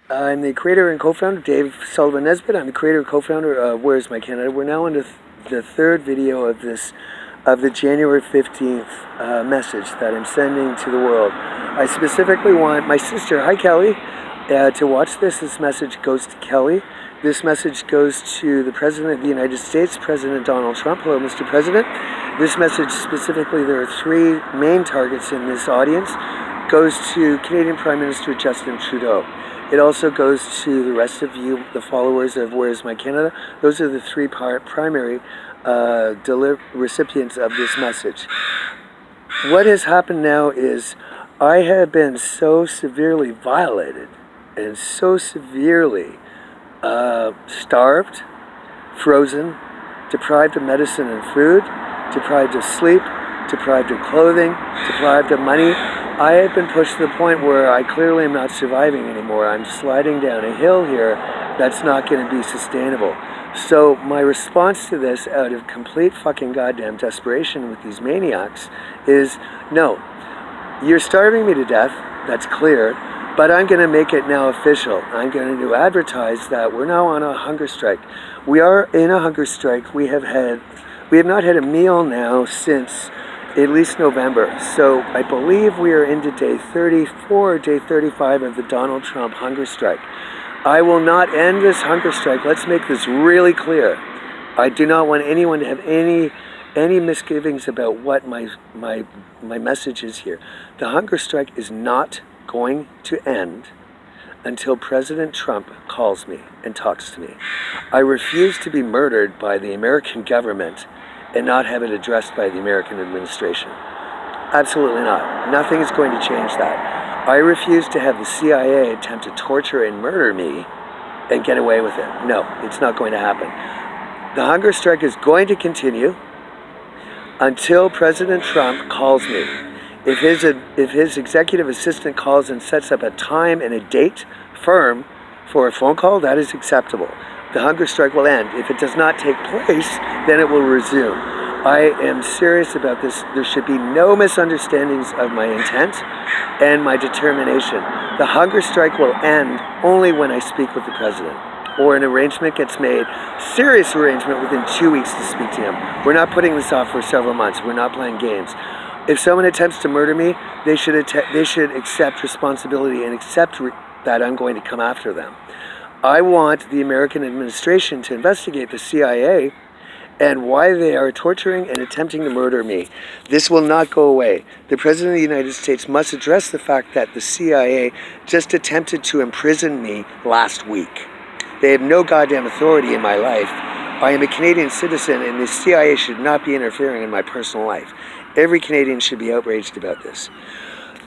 I'm the creator and co-founder, Dave Sullivan Nesbitt. I'm the creator and co-founder of Where's My Canada. We're now on the third video of the January 15th message that I'm sending to the world. I specifically want my sister, hi Kelly, to watch this. This message goes to Kelly. This message goes to the President of the United States, President Donald Trump. Hello, Mr. President. This message specifically, there are three main targets in this audience, goes to Canadian Prime Minister Justin Trudeau. It also goes to the rest of you, the followers of Where's My Canada. Those are the three primary recipients of this message. What has happened now is I have been so severely violated and so severely starved, frozen, deprived of medicine and food, deprived of sleep, deprived of clothing, deprived of money. I have been pushed to the point where I clearly am not surviving anymore. I'm sliding down a hill here that's not going to be sustainable. So my response to this, out of complete fucking goddamn desperation with these maniacs, is no. You're starving me to death, that's clear, but I'm going to make it now official. I'm going to advertise that we're now on a hunger strike. We are in a hunger strike. We have not had a meal now since at least November. So I believe we are into day 34 or day 35 of the Donald Trump hunger strike. I will not end this hunger strike. Let's make this really clear. I do not want anyone to have any misgivings about what my message is here. The hunger strike is not going to end until President Trump calls me and talks to me. I refuse to be murdered by the American government and not have it addressed by the American administration. Absolutely not. Nothing is going to change that. I refuse to have the CIA attempt to torture and murder me and get away with it. No, it's not going to happen. The hunger strike is going to continue until President Trump calls me. If his executive assistant calls and sets up a time and a date firm for a phone call, that is acceptable. The hunger strike will end. If it does not take place, then it will resume. I am serious about this. There should be no misunderstandings of my intent and my determination. The hunger strike will end only when I speak with the president, or an arrangement gets made, serious arrangement within 2 weeks to speak to him. We're not putting this off for several months. We're not playing games. If someone attempts to murder me, they should accept responsibility and accept that I'm going to come after them. I want the American administration to investigate the CIA and why they are torturing and attempting to murder me. This will not go away. The President of the United States must address the fact that the CIA just attempted to imprison me last week. They have no goddamn authority in my life. I am a Canadian citizen, and the CIA should not be interfering in my personal life. Every Canadian should be outraged about this.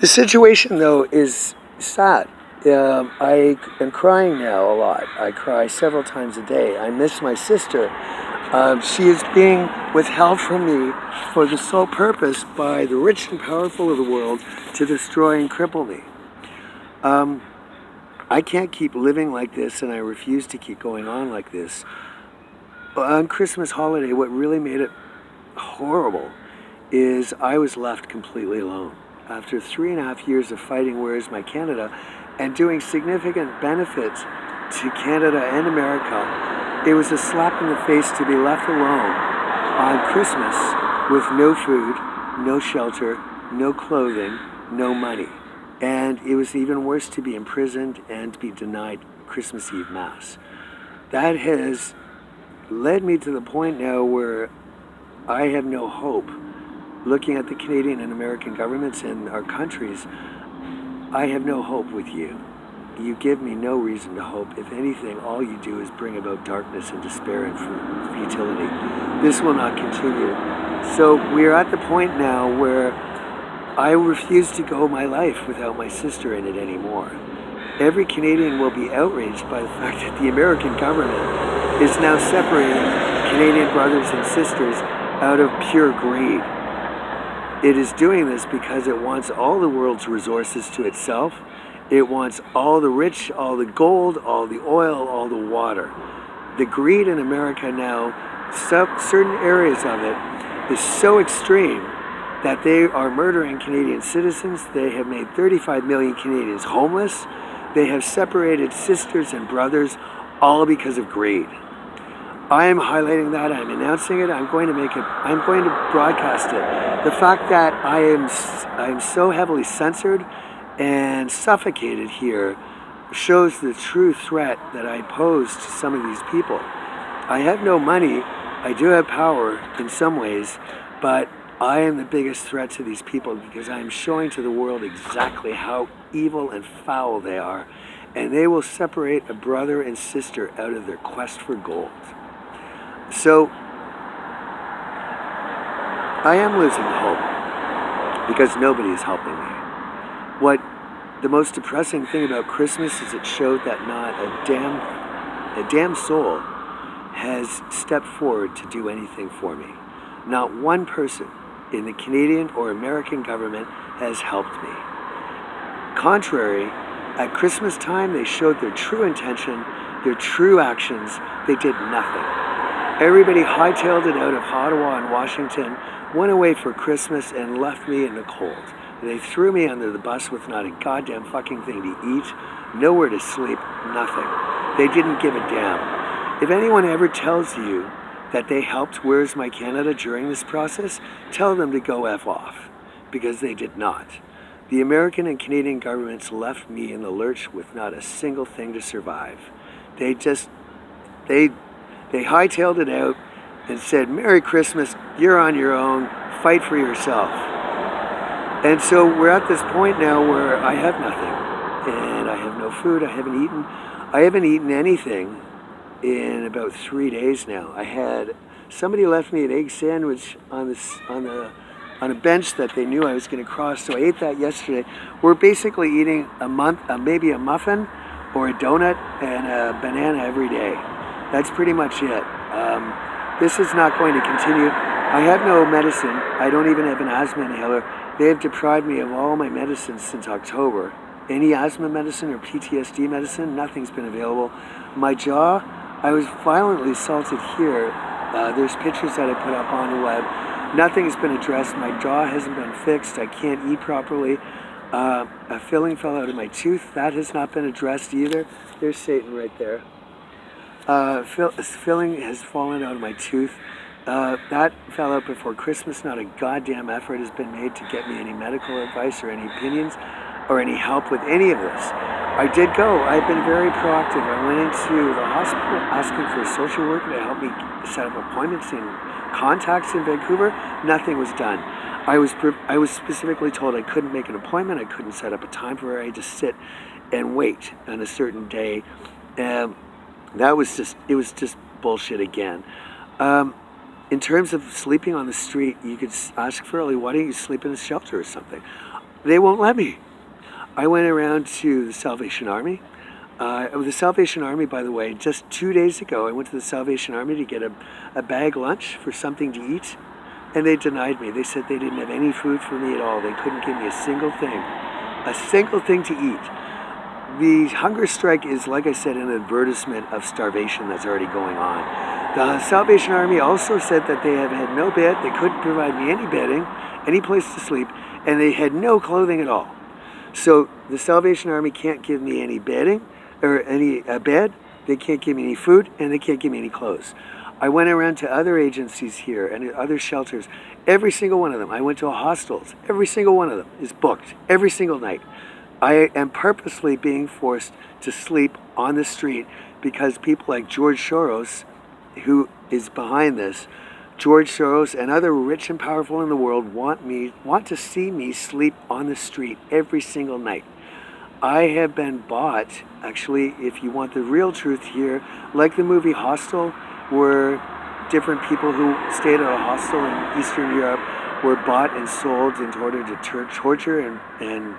The situation, though, is sad. I am crying now a lot. I cry several times a day. I miss my sister. She is being withheld from me for the sole purpose by the rich and powerful of the world to destroy and cripple me. I can't keep living like this, and I refuse to keep going on like this. On Christmas holiday, what really made it horrible is I was left completely alone. After 3.5 years of fighting Where's My Canada and doing significant benefits to Canada and America, it was a slap in the face to be left alone on Christmas with no food, no shelter, no clothing, no money. And it was even worse to be imprisoned and to be denied Christmas Eve Mass. That has led me to the point now where I have no hope. Looking at the Canadian and American governments and our countries, I have no hope with you. You give me no reason to hope. If anything, all you do is bring about darkness and despair and futility. This will not continue. So we are at the point now where I refuse to go my life without my sister in it anymore. Every Canadian will be outraged by the fact that the American government is now separating Canadian brothers and sisters out of pure greed. It is doing this because it wants all the world's resources to itself. It wants all the rich, all the gold, all the oil, all the water. The greed in America now, certain areas of it, is so extreme that they are murdering Canadian citizens. They have made 35 million Canadians homeless. They have separated sisters and brothers, all because of greed. I am highlighting that. I'm announcing it. I'm going to broadcast it. The fact that I am so heavily censored and suffocated here shows the true threat that I pose to some of these people. I have no money. I do have power in some ways, but I am the biggest threat to these people because I am showing to the world exactly how evil and foul they are, and they will separate a brother and sister out of their quest for gold. So I am losing hope because nobody is helping me. The most depressing thing about Christmas is it showed that not a damn soul has stepped forward to do anything for me. Not one person in the Canadian or American government has helped me. Contrary, at Christmas time, they showed their true intention, their true actions. They did nothing. Everybody hightailed it out of Ottawa and Washington, went away for Christmas, and left me in the cold. They threw me under the bus with not a goddamn fucking thing to eat, nowhere to sleep, nothing. They didn't give a damn. If anyone ever tells you that they helped Where's My Canada during this process, tell them to go F off, because they did not. The American and Canadian governments left me in the lurch with not a single thing to survive. They hightailed it out and said, Merry Christmas, you're on your own, fight for yourself. And so we're at this point now where I have nothing, and I have no food, I haven't eaten anything in about 3 days now. Somebody left me an egg sandwich on a bench that they knew I was going to cross, so I ate that yesterday. We're basically eating maybe a muffin or a donut and a banana every day. That's pretty much it. This is not going to continue. I have no medicine. I don't even have an asthma inhaler. They have deprived me of all my medicines since October. Any asthma medicine or PTSD medicine, nothing's been available. My jaw, I was violently assaulted here. There's pictures that I put up on the web. Nothing's been addressed. My jaw hasn't been fixed. I can't eat properly. A filling fell out of my tooth. That has not been addressed either. There's Satan right there. Filling has fallen out of my tooth. That fell out before Christmas. Not a goddamn effort has been made to get me any medical advice or any opinions or any help with any of this. I did go. I've been very proactive. I went into the hospital asking for a social worker to help me set up appointments and contacts in Vancouver. Nothing was done. I was specifically told I couldn't make an appointment. I couldn't set up a time for her. I had to sit and wait on a certain day. It was just bullshit again. In terms of sleeping on the street, you could ask Furley, why don't you sleep in a shelter or something? They won't let me. I went around to the Salvation Army. The Salvation Army, by the way, just 2 days ago, I went to the Salvation Army to get a bag lunch for something to eat, and they denied me. They said they didn't have any food for me at all. They couldn't give me a single thing to eat. The hunger strike is, like I said, an advertisement of starvation that's already going on. The Salvation Army also said that they have had no bed, they couldn't provide me any bedding, any place to sleep, and they had no clothing at all. So the Salvation Army can't give me any bedding, or any bed, they can't give me any food, and they can't give me any clothes. I went around to other agencies here and other shelters, every single one of them. I went to hostels, every single one of them is booked, every single night. I am purposely being forced to sleep on the street because people like George Soros, who is behind this, George Soros and other rich and powerful in the world want to see me sleep on the street every single night. I have been bought, actually, if you want the real truth here, like the movie Hostel, where different people who stayed at a hostel in Eastern Europe were bought and sold in order to torture and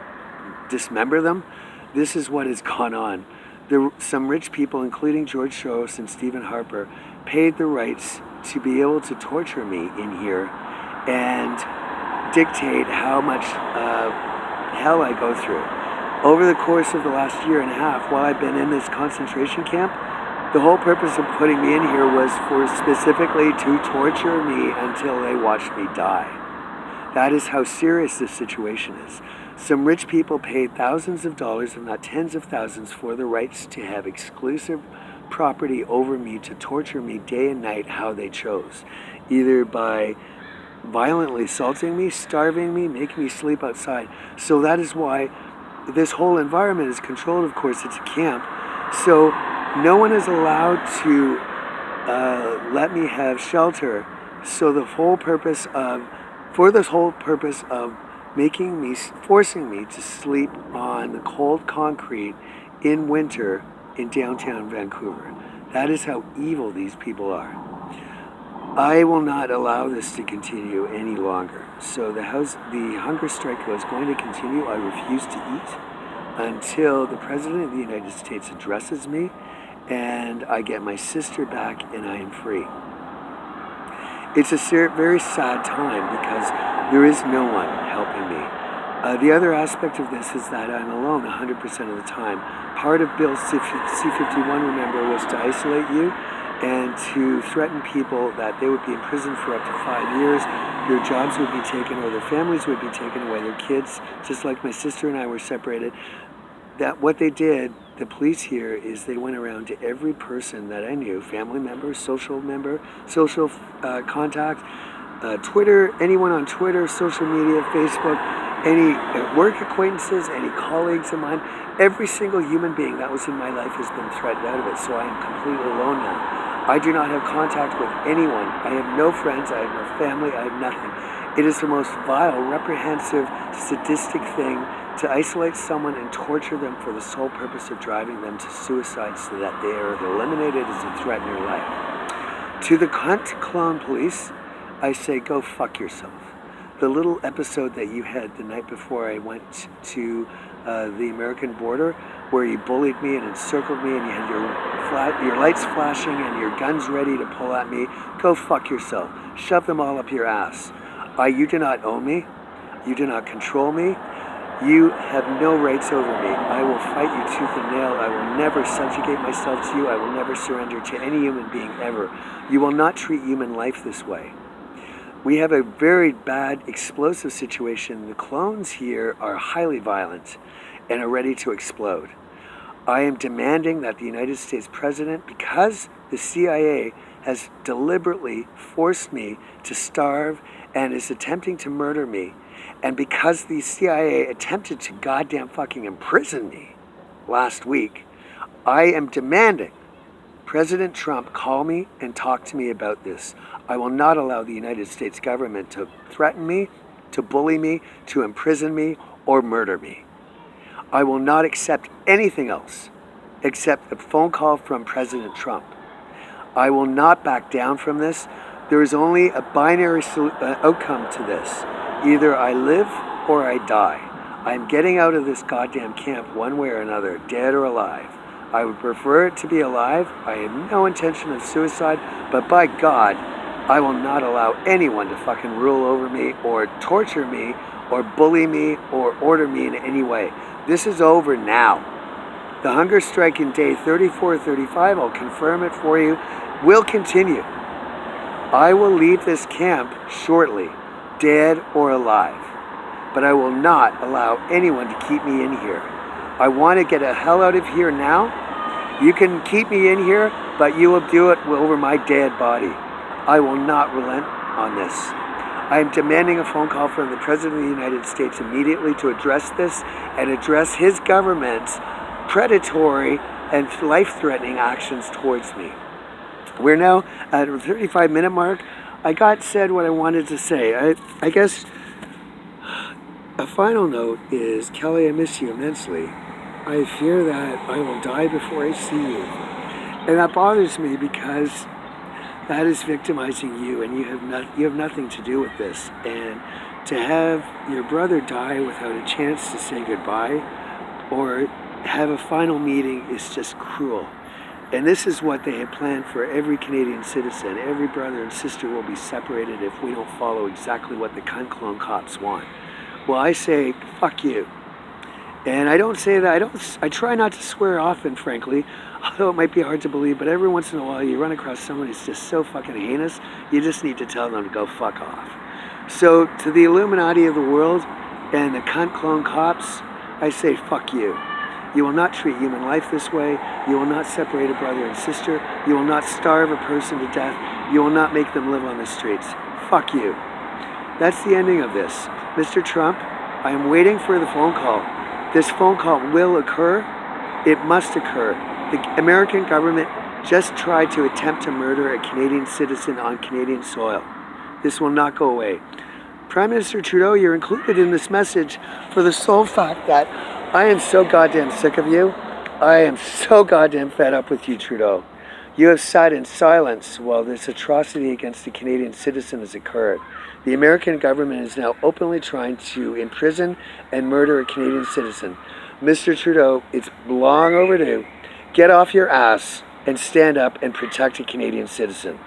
dismember them. This is what has gone on. Some rich people, including George Soros and Stephen Harper, paid the rights to be able to torture me in here and dictate how much hell I go through. Over the course of the last year and a half, while I've been in this concentration camp, the whole purpose of putting me in here was for specifically to torture me until they watched me die. That is how serious this situation is. Some rich people paid thousands of dollars, if not tens of thousands, for the rights to have exclusive property over me, to torture me day and night how they chose. Either by violently assaulting me, starving me, making me sleep outside. So that is why this whole environment is controlled. Of course, it's a camp. So no one is allowed to let me have shelter. So the whole purpose of, for this whole purpose of making me, forcing me to sleep on the cold concrete in winter in downtown Vancouver. That is how evil these people are. I will not allow this to continue any longer. So the hunger strike is going to continue. I refuse to eat until the President of the United States addresses me and I get my sister back and I am free. It's a very sad time because there is no one helping me. The other aspect of this is that I'm alone 100% of the time. Part of Bill C-51, remember, was to isolate you and to threaten people that they would be in prison for up to 5 years. Their jobs would be taken, or their families would be taken away, their kids, just like my sister and I were separated. That what they did, the police here, is they went around to every person that I knew, family member, social contact, Twitter, anyone on Twitter, social media, Facebook, any work acquaintances, any colleagues of mine, every single human being that was in my life has been threatened out of it, so I am completely alone now. I do not have contact with anyone. I have no friends, I have no family, I have nothing. It is the most vile, reprehensible, sadistic thing to isolate someone and torture them for the sole purpose of driving them to suicide so that they are eliminated as a threat in your life. To the cunt clone police, I say, go fuck yourself. The little episode that you had the night before I went to the American border, where you bullied me and encircled me and you had your lights flashing and your guns ready to pull at me, go fuck yourself. Shove them all up your ass. You do not own me. You do not control me. You have no rights over me. I will fight you tooth and nail. I will never subjugate myself to you. I will never surrender to any human being ever. You will not treat human life this way. We have a very bad explosive situation. The clones here are highly violent and are ready to explode. I am demanding that the United States President, because the CIA has deliberately forced me to starve and is attempting to murder me, and because the CIA attempted to goddamn fucking imprison me last week, I am demanding President Trump call me and talk to me about this. I will not allow the United States government to threaten me, to bully me, to imprison me, or murder me. I will not accept anything else except a phone call from President Trump. I will not back down from this. There is only a binary outcome to this. Either I live or I die. I'm getting out of this goddamn camp one way or another, dead or alive. I would prefer it to be alive. I have no intention of suicide, but by God, I will not allow anyone to fucking rule over me or torture me or bully me or order me in any way. This is over now. The hunger strike in day 34 or 35, I'll confirm it for you, will continue. I will leave this camp shortly, dead or alive. But I will not allow anyone to keep me in here. I want to get the hell out of here now. You can keep me in here, but you will do it over my dead body. I will not relent on this. I am demanding a phone call from the President of the United States immediately to address this and address his government's predatory and life-threatening actions towards me. We're now at the 35-minute mark. I said what I wanted to say. I guess a final note is, Kelly, I miss you immensely. I fear that I will die before I see you. And that bothers me because that is victimizing you, and you have nothing to do with this. And to have your brother die without a chance to say goodbye or have a final meeting is just cruel. And this is what they had planned for every Canadian citizen. Every brother and sister will be separated if we don't follow exactly what the cunt clone cops want. Well, I say, fuck you. And I don't say that, I try not to swear often, frankly, although it might be hard to believe, but every once in a while you run across someone who's just so fucking heinous, you just need to tell them to go fuck off. So to the Illuminati of the world and the cunt clone cops, I say fuck you. You will not treat human life this way. You will not separate a brother and sister. You will not starve a person to death. You will not make them live on the streets. Fuck you. That's the ending of this. Mr. Trump, I am waiting for the phone call. This phone call will occur. It must occur. The American government just tried to attempt to murder a Canadian citizen on Canadian soil. This will not go away. Prime Minister Trudeau, you're included in this message for the sole fact that I am so goddamn sick of you. I am so goddamn fed up with you, Trudeau. You have sat in silence while this atrocity against a Canadian citizen has occurred. The American government is now openly trying to imprison and murder a Canadian citizen. Mr. Trudeau, it's long overdue. Get off your ass and stand up and protect a Canadian citizen.